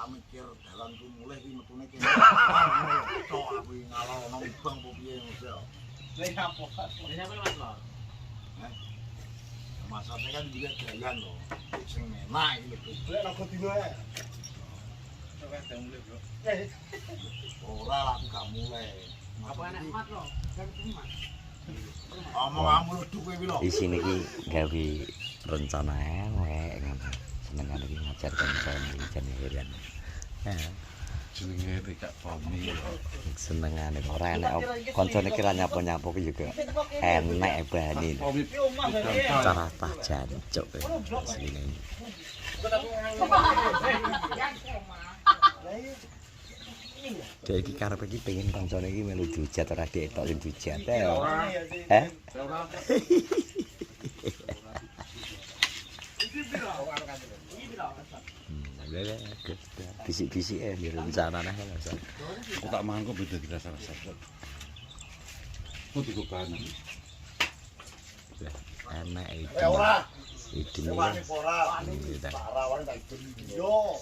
tak mikir dalan ku mulih iki metune kene. Tok aku ngalono bang opo piye Mas ya. Lha apa? Ini siapa Mas Lor? Maksudnya kan juga jalan loh. Sing enak iki lho. Lek aku dino ae. Coba tak mulai, Bro. Ora lah aku gak mulai. Apa enak mat lo? Kan cuma. Omong kamu lu duwe iki lho. Di sini ki gawe rencana elek ngono. Senengane iki ngajar kancan iki jane heran. Jenenge Rika Pomi. Senengane ora enek kancane ki ra nyapo-nyapo ki juga enek bahane. Pomi Cara tah jancuk sini. Dek iki karepe iki pengen kancane iki melu dujat ora dietok sing dujat. Heh. Lha bisik-bisik di rencana nah. aku tak mangan kok beda dirasa-rasa. Kok dikobanan. Enak iki. Ora. Idine. Wani ora. Ora wani tak ideni. Yo.